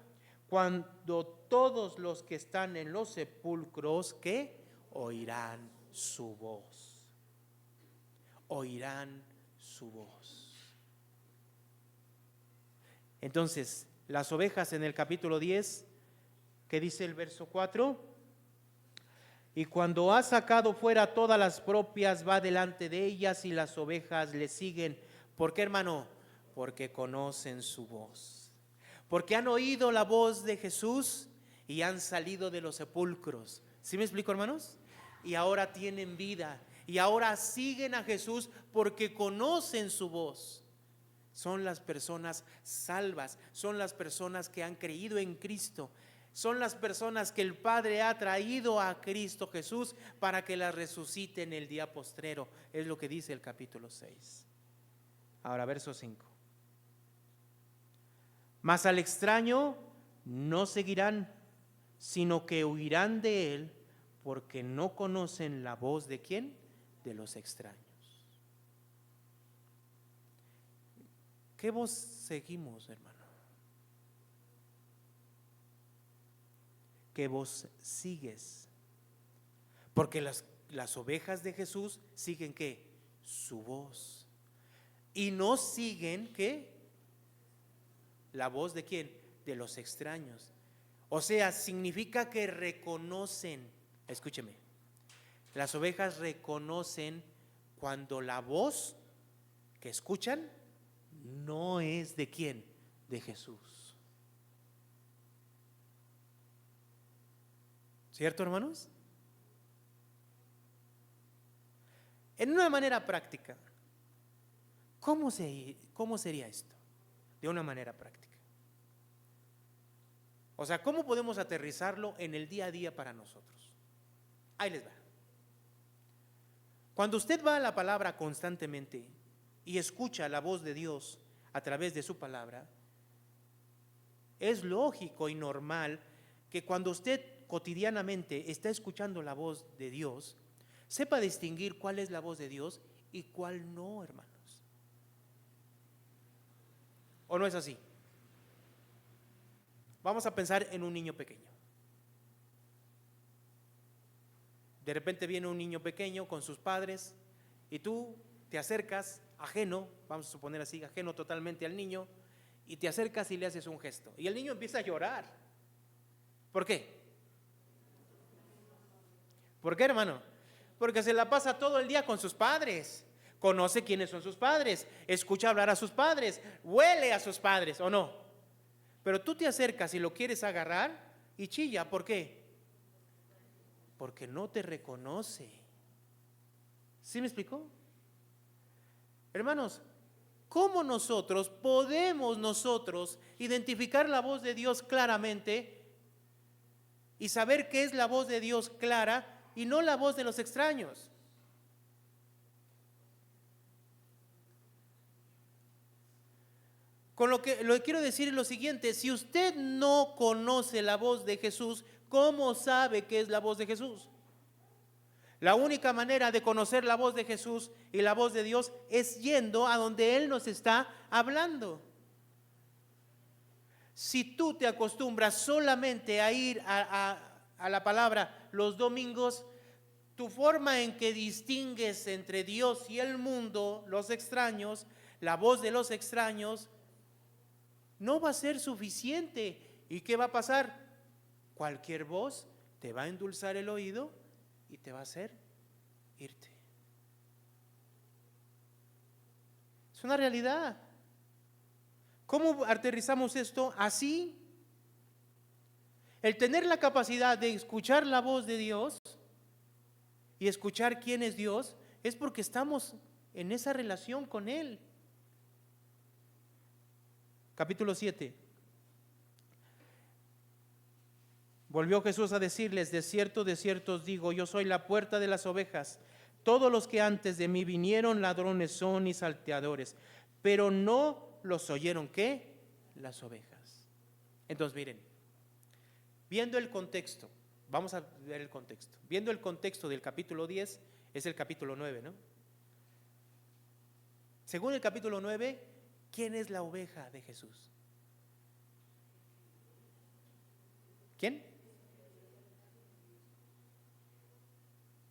cuando todos los que están en los sepulcros, ¿qué? Oirán su voz. oirán su voz. Entonces, las ovejas en el capítulo 10, ¿qué dice el verso 4? Y cuando ha sacado fuera todas las propias, va delante de ellas y las ovejas le siguen. ¿Por qué, hermano? Porque conocen su voz. Porque han oído la voz de Jesús y han salido de los sepulcros. ¿Sí me explico, hermanos? Y ahora tienen vida. Y ahora siguen a Jesús porque conocen su voz. Son las personas salvas, son las personas que han creído en Cristo, son las personas que el Padre ha traído a Cristo Jesús para que las resucite en el día postrero. Es lo que dice el capítulo 6. Ahora, verso 5. Mas al extraño no seguirán, sino que huirán de él, porque no conocen la voz de ¿quién? De los extraños. ¿Qué voz seguimos, hermano? ¿Qué voz sigues? Porque las ovejas de Jesús siguen ¿qué? Su voz. Y no siguen ¿qué? La voz de ¿quién? De los extraños. O sea, significa que reconocen, escúcheme, las ovejas reconocen cuando la voz que escuchan no es de ¿quién? De Jesús. ¿Cierto, hermanos? En una manera práctica, ¿cómo sería esto? De una manera práctica. O sea, ¿cómo podemos aterrizarlo en el día a día para nosotros? Ahí les va. Cuando usted va a la palabra constantemente y escucha la voz de Dios a través de su palabra, es lógico y normal que cuando usted cotidianamente está escuchando la voz de Dios, sepa distinguir cuál es la voz de Dios y cuál no, hermanos. ¿O no es así? Vamos a pensar en un niño pequeño. De repente viene un niño pequeño con sus padres y tú te acercas, ajeno, vamos a suponer así, ajeno totalmente al niño, y te acercas y le haces un gesto. Y el niño empieza a llorar. ¿Por qué? ¿Por qué, hermano? Porque se la pasa todo el día con sus padres. Conoce quiénes son sus padres, escucha hablar a sus padres, huele a sus padres, ¿o no? Pero tú te acercas y lo quieres agarrar y chilla. ¿Por qué? Porque no te reconoce. ¿Sí me explicó? Hermanos, ¿cómo podemos identificar la voz de Dios claramente y saber qué es la voz de Dios clara y no la voz de los extraños? Con lo que quiero decir es lo siguiente: si usted no conoce la voz de Jesús, ¿cómo sabe qué es la voz de Jesús? La única manera de conocer la voz de Jesús y la voz de Dios es yendo a donde Él nos está hablando. Si tú te acostumbras solamente a ir a la palabra los domingos, tu forma en que distingues entre Dios y el mundo, los extraños, la voz de los extraños, no va a ser suficiente. ¿Y qué va a pasar? Cualquier voz te va a endulzar el oído y te va a hacer irte. Es una realidad. ¿Cómo aterrizamos esto? Así. El tener la capacidad de escuchar la voz de Dios y escuchar quién es Dios es porque estamos en esa relación con Él. Capítulo 7. Volvió Jesús a decirles: de cierto os digo, yo soy la puerta de las ovejas. Todos los que antes de mí vinieron ladrones son y salteadores, pero no los oyeron ¿qué? Las ovejas. Entonces miren, viendo el contexto, vamos a ver el contexto. Viendo el contexto del capítulo 10, es el capítulo 9, ¿no? Según el capítulo 9, ¿quién es la oveja de Jesús? ¿Quién?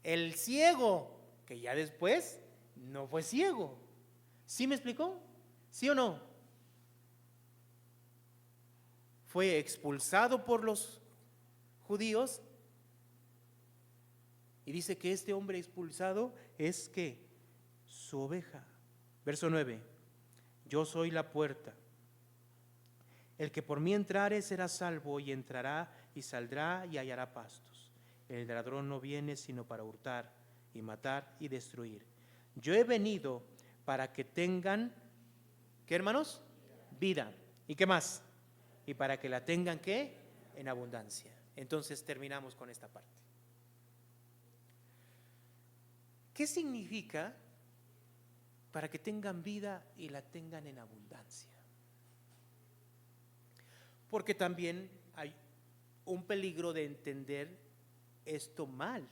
El ciego, que ya después no fue ciego. ¿Sí me explicó? ¿Sí o no? Fue expulsado por los judíos y dice que este hombre expulsado es que su oveja. Verso 9: yo soy la puerta. El que por mí entrare será salvo, y entrará y saldrá y hallará pastos. El ladrón no viene sino para hurtar y matar y destruir. Yo he venido para que tengan, ¿qué, hermanos? Vida. ¿Y qué más? Y para que la tengan, ¿qué? En abundancia. Entonces terminamos con esta parte. ¿Qué significa para que tengan vida y la tengan en abundancia? Porque también hay un peligro de entender esto mal.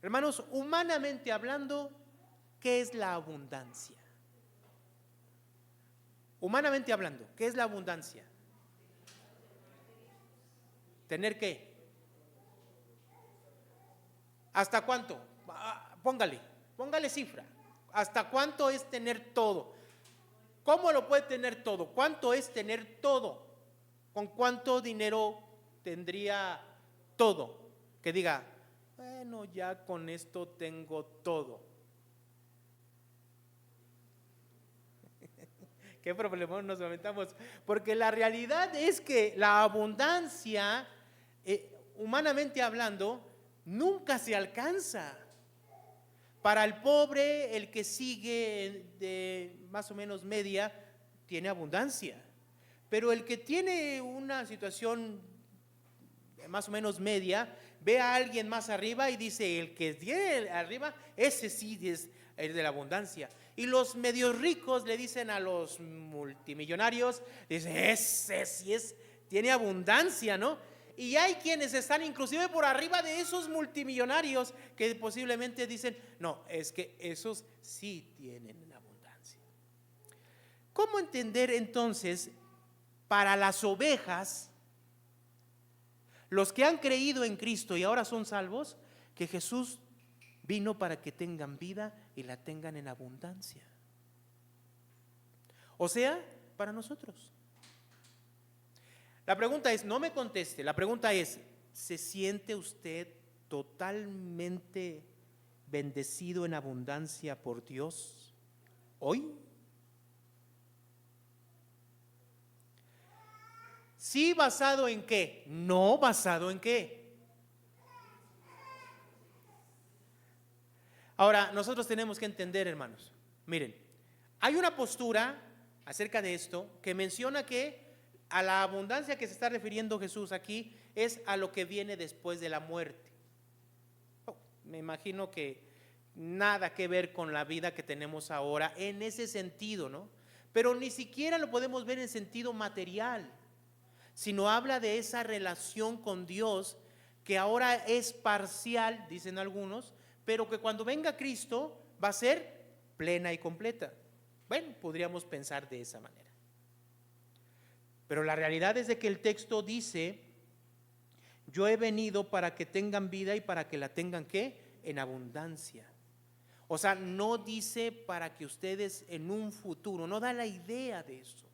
Hermanos, humanamente hablando, ¿qué es la abundancia? Humanamente hablando, ¿qué es la abundancia? ¿Tener qué? ¿Hasta cuánto? Póngale cifra. ¿Hasta cuánto es tener todo? ¿Cómo lo puede tener todo? ¿Cuánto es tener todo? ¿Con cuánto dinero tendría todo? Que diga, bueno, ya con esto tengo todo. ¿Qué problema nos lamentamos? Porque la realidad es que la abundancia, humanamente hablando, nunca se alcanza. Para el pobre, el que sigue de más o menos media, tiene abundancia. Pero el que tiene una situación más o menos media, ve a alguien más arriba y dice, el que tiene arriba, ese sí es el de la abundancia. Y los medios ricos le dicen a los multimillonarios, dice, ese sí tiene abundancia, ¿no? Y hay quienes están inclusive por arriba de esos multimillonarios que posiblemente dicen, no, es que esos sí tienen abundancia. ¿Cómo entender entonces para las ovejas, los que han creído en Cristo y ahora son salvos, que Jesús vino para que tengan vida y la tengan en abundancia? O sea, para nosotros. La pregunta es, no me conteste, la pregunta es, ¿se siente usted totalmente bendecido en abundancia por Dios hoy? ¿Sí basado en qué? No basado en qué. Ahora, nosotros tenemos que entender, hermanos, miren, hay una postura acerca de esto que menciona que a la abundancia que se está refiriendo Jesús aquí es a lo que viene después de la muerte. Me imagino que nada que ver con la vida que tenemos ahora en ese sentido, ¿no? Pero ni siquiera lo podemos ver en sentido material, sino habla de esa relación con Dios que ahora es parcial, dicen algunos, pero que cuando venga Cristo va a ser plena y completa. Bueno, podríamos pensar de esa manera. Pero la realidad es de que el texto dice, yo he venido para que tengan vida y para que la tengan, ¿qué? En abundancia. O sea, no dice para que ustedes en un futuro, no da la idea de eso.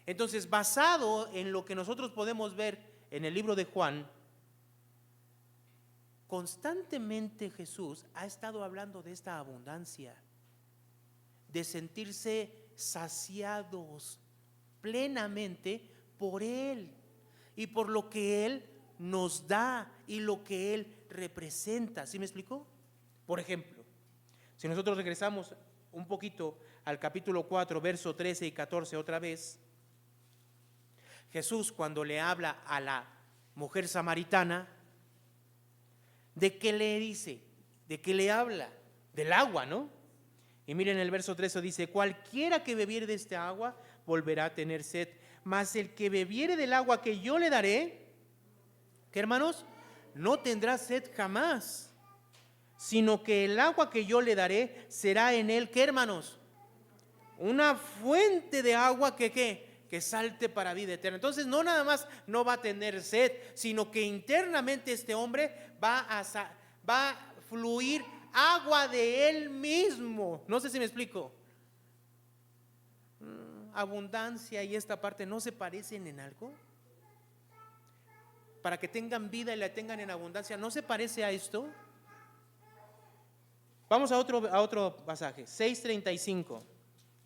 Entonces, basado en lo que nosotros podemos ver en el libro de Juan, constantemente Jesús ha estado hablando de esta abundancia, de sentirse saciados plenamente por Él y por lo que Él nos da y lo que Él representa. ¿Sí me explicó? Por ejemplo, si nosotros regresamos un poquito al capítulo 4, verso 13 y 14 otra vez, Jesús cuando le habla a la mujer samaritana, ¿de qué le dice? ¿De qué le habla? Del agua, ¿no? Y miren el verso 13 dice, cualquiera que bebiere de esta agua volverá a tener sed, mas el que bebiere del agua que yo le daré, ¿qué, hermanos? No tendrá sed jamás, sino que el agua que yo le daré será en él, ¿qué, hermanos? Una fuente de agua que, ¿qué? Que salte para vida eterna. Entonces no nada más no va a tener sed, sino que internamente este hombre va a fluir agua de Él mismo. No sé si me explico. Abundancia y esta parte no se parecen en algo. Para que tengan vida y la tengan en abundancia, ¿no se parece a esto? Vamos a otro pasaje, 6:35,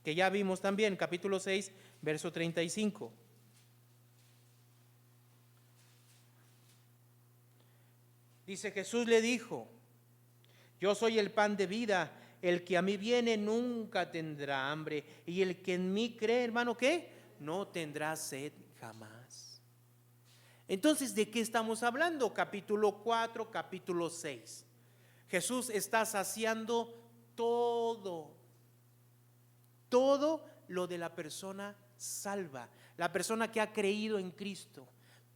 que ya vimos también, capítulo 6, verso 35. Dice: Jesús le dijo: yo soy el pan de vida, el que a mí viene nunca tendrá hambre, y el que en mí cree, hermano, ¿qué? No tendrá sed jamás. Entonces, ¿de qué estamos hablando? Capítulo 4, capítulo 6. Jesús está saciando todo lo de la persona salva, la persona que ha creído en Cristo.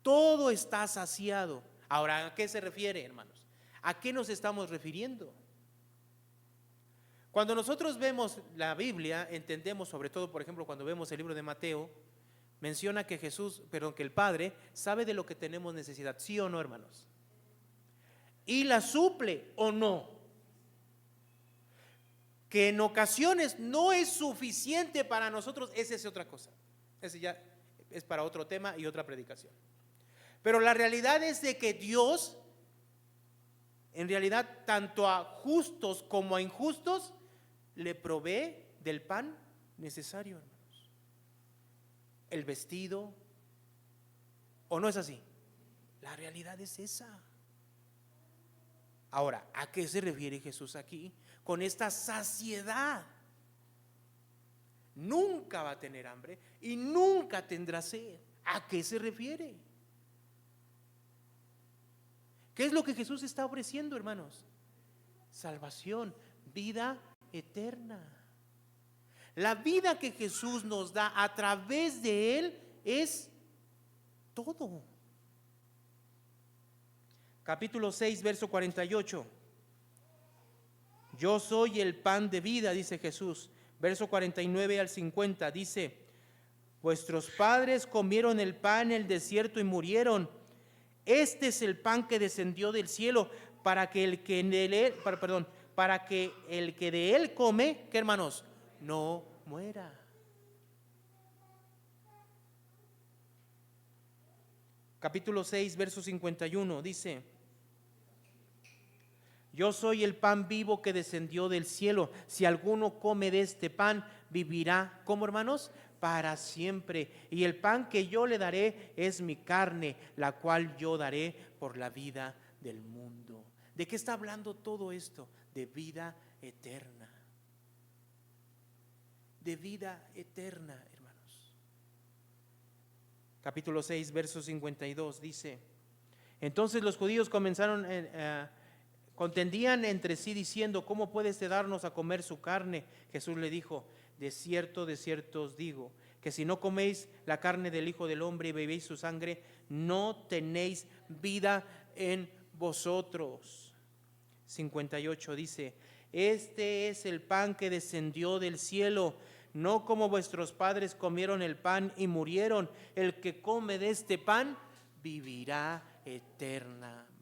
Todo está saciado. Ahora, ¿a qué se refiere, hermanos? ¿A qué nos estamos refiriendo? Cuando nosotros vemos la Biblia, entendemos, sobre todo, por ejemplo, cuando vemos el libro de Mateo, menciona que que el Padre sabe de lo que tenemos necesidad, ¿sí o no, hermanos? Y la suple o no. Que en ocasiones no es suficiente para nosotros, esa es otra cosa. Ese ya es para otro tema y otra predicación. Pero la realidad es de que Dios, en realidad, tanto a justos como a injustos, le provee del pan necesario, hermanos. El vestido, ¿o no es así? La realidad es esa. Ahora, ¿a qué se refiere Jesús aquí con esta saciedad? Nunca va a tener hambre y nunca tendrá sed. ¿A qué se refiere? ¿Qué es lo que Jesús está ofreciendo, hermanos? Salvación, vida eterna. La vida que Jesús nos da a través de Él es todo. Capítulo 6, verso 48. Yo soy el pan de vida, dice Jesús. Verso 49 al 50 dice: vuestros padres comieron el pan en el desierto y murieron. Este es el pan que descendió del cielo para que el que de él come, ¿qué, hermanos? No muera. Capítulo 6, verso 51 dice: yo soy el pan vivo que descendió del cielo. Si alguno come de este pan, vivirá, ¿cómo, hermanos? Para siempre. Y el pan que yo le daré es mi carne, la cual yo daré por la vida del mundo. ¿De qué está hablando todo esto? De vida eterna. De vida eterna, hermanos. Capítulo 6, verso 52 dice: entonces los judíos contendían entre sí diciendo: ¿cómo puede este darnos a comer su carne? Jesús le dijo: de cierto os digo, que si no coméis la carne del Hijo del Hombre y bebéis su sangre, no tenéis vida en vosotros. 58 dice: este es el pan que descendió del cielo, no como vuestros padres comieron el pan y murieron. El que come de este pan vivirá eternamente.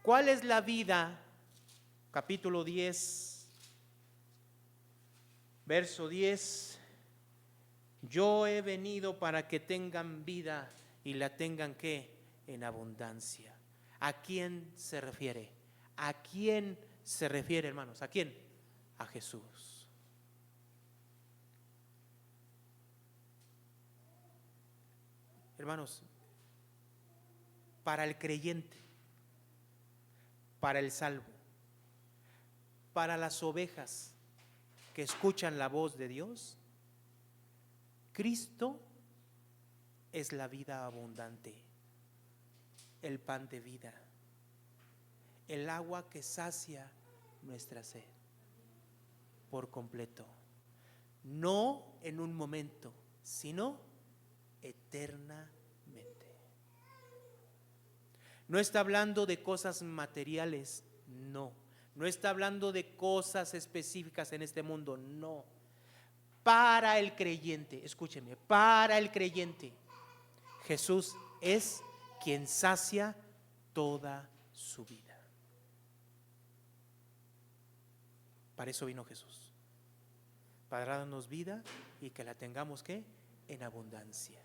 ¿Cuál es la vida? Capítulo 10, verso 10. Yo he venido para que tengan vida y la tengan, ¿qué? En abundancia. ¿A quién se refiere? ¿A quién se refiere, hermanos? ¿A quién? A Jesús. Hermanos, para el creyente, para el salvo, para las ovejas que escuchan la voz de Dios, Cristo es la vida abundante, el pan de vida, el agua que sacia nuestra sed por completo, no en un momento, sino eternamente. No está hablando de cosas materiales, no. No está hablando de cosas específicas en este mundo, no. Para el creyente, escúcheme, para el creyente, Jesús es quien sacia toda su vida. Para eso vino Jesús, para darnos vida y que la tengamos ¿qué? En abundancia.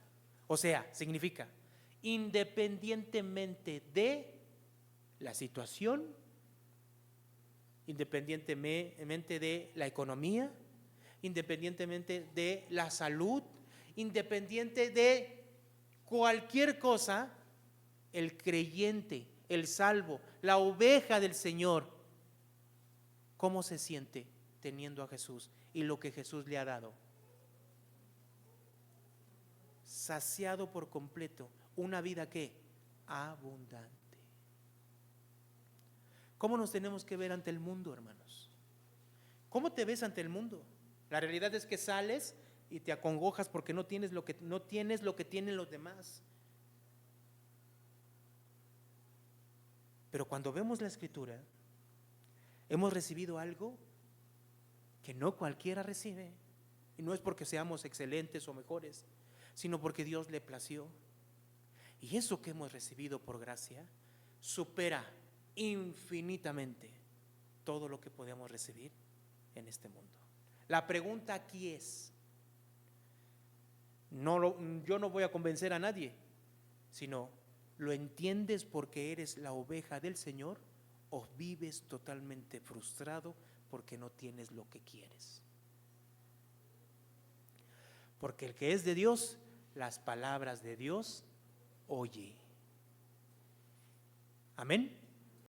O sea, significa, independientemente de la situación, independientemente de la economía, independientemente de la salud, independiente de cualquier cosa, el creyente, el salvo, la oveja del Señor, ¿cómo se siente teniendo a Jesús y lo que Jesús le ha dado? Saciado por completo, una vida ¿qué? Abundante. ¿Cómo nos tenemos que ver ante el mundo, hermanos? ¿Cómo te ves ante el mundo? La realidad es que sales y te acongojas porque no tienes lo que tienen los demás. Pero cuando vemos la Escritura, hemos recibido algo que no cualquiera recibe, y no es porque seamos excelentes o mejores, sino porque Dios le plació. Y eso que hemos recibido por gracia supera infinitamente todo lo que podemos recibir en este mundo. La pregunta aquí es, yo no voy a convencer a nadie, sino, ¿lo entiendes porque eres la oveja del Señor o vives totalmente frustrado porque no tienes lo que quieres? Porque el que es de Dios, las palabras de Dios oye. Amén.